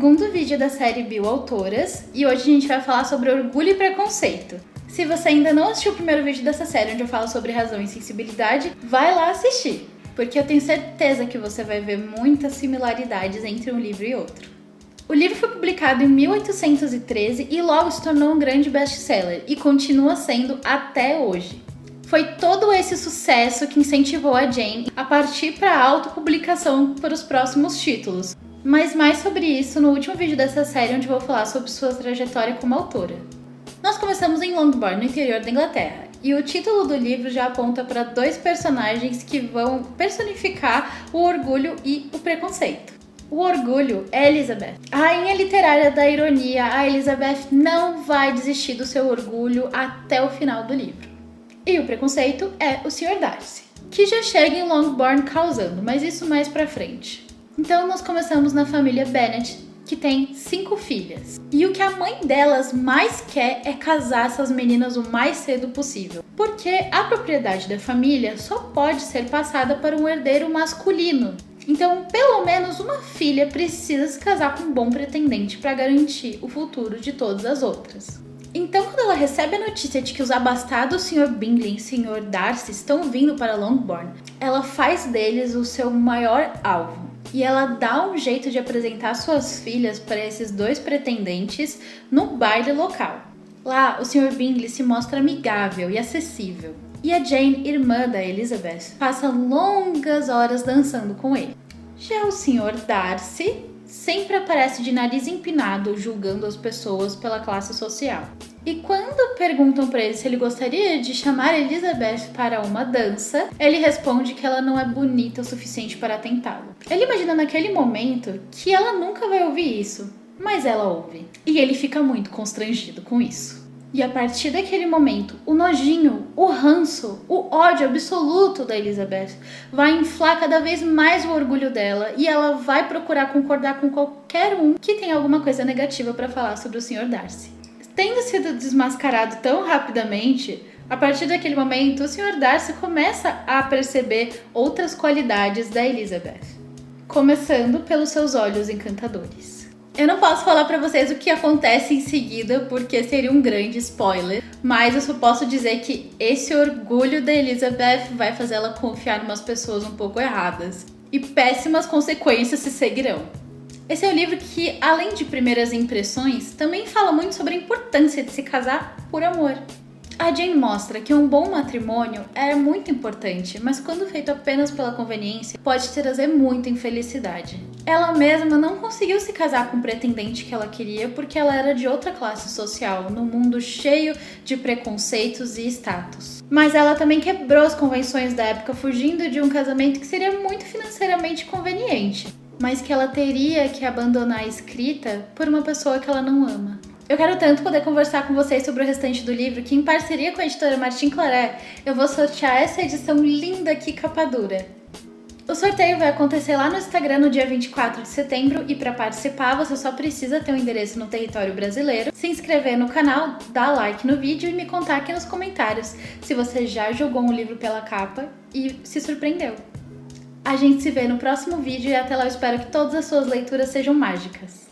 segundo vídeo da série Bioautoras e hoje a gente vai falar sobre orgulho e preconceito. Se você ainda não assistiu o primeiro vídeo dessa série, onde eu falo sobre razão e sensibilidade, vai lá assistir, porque eu tenho certeza que você vai ver muitas similaridades entre um livro e outro. O livro foi publicado em 1813 e logo se tornou um grande best-seller e continua sendo até hoje. Foi todo esse sucesso que incentivou a Jane a partir para a autopublicação para os próximos títulos. Mas mais sobre isso no último vídeo dessa série, onde vou falar sobre sua trajetória como autora. Nós começamos em Longbourn, no interior da Inglaterra, e o título do livro já aponta para dois personagens que vão personificar o orgulho e o preconceito. O orgulho é Elizabeth. A rainha literária da ironia, a Elizabeth não vai desistir do seu orgulho até o final do livro. E o preconceito é o Sr. Darcy, que já chega em Longbourn causando, mas isso mais pra frente. Então nós começamos na família Bennet, que tem 5 filhas. E o que a mãe delas mais quer é casar essas meninas o mais cedo possível. Porque a propriedade da família só pode ser passada para um herdeiro masculino. Então, pelo menos uma filha precisa se casar com um bom pretendente para garantir o futuro de todas as outras. Então, quando ela recebe a notícia de que os abastados Sr. Bingley e Sr. Darcy estão vindo para Longbourn, ela faz deles o seu maior alvo. E ela dá um jeito de apresentar suas filhas para esses dois pretendentes no baile local. Lá, o Sr. Bingley se mostra amigável e acessível. E a Jane, irmã da Elizabeth, passa longas horas dançando com ele. Já o Sr. Darcy sempre aparece de nariz empinado, julgando as pessoas pela classe social. E quando perguntam para ele se ele gostaria de chamar Elizabeth para uma dança, ele responde que ela não é bonita o suficiente para tentá-lo. Ele imagina naquele momento que ela nunca vai ouvir isso, mas ela ouve. E ele fica muito constrangido com isso. E a partir daquele momento, o nojinho, o ranço, o ódio absoluto da Elizabeth vai inflar cada vez mais o orgulho dela e ela vai procurar concordar com qualquer um que tenha alguma coisa negativa para falar sobre o Sr. Darcy. Tendo sido desmascarado tão rapidamente, a partir daquele momento, o Sr. Darcy começa a perceber outras qualidades da Elizabeth, começando pelos seus olhos encantadores. Eu não posso falar pra vocês o que acontece em seguida, porque seria um grande spoiler, mas eu só posso dizer que esse orgulho da Elizabeth vai fazer ela confiar em umas pessoas um pouco erradas, e péssimas consequências se seguirão. Esse é um livro que, além de primeiras impressões, também fala muito sobre a importância de se casar por amor. A Jane mostra que um bom matrimônio é muito importante, mas quando feito apenas pela conveniência, pode trazer muita infelicidade. Ela mesma não conseguiu se casar com o pretendente que ela queria porque ela era de outra classe social, num mundo cheio de preconceitos e status. Mas ela também quebrou as convenções da época fugindo de um casamento que seria muito financeiramente conveniente, mas que ela teria que abandonar a escrita por uma pessoa que ela não ama. Eu quero tanto poder conversar com vocês sobre o restante do livro que, em parceria com a editora Martin Claret, eu vou sortear essa edição linda aqui, capa dura. O sorteio vai acontecer lá no Instagram no dia 24 de setembro e para participar você só precisa ter um endereço no território brasileiro, se inscrever no canal, dar like no vídeo e me contar aqui nos comentários se você já jogou um livro pela capa e se surpreendeu. A gente se vê no próximo vídeo e até lá eu espero que todas as suas leituras sejam mágicas.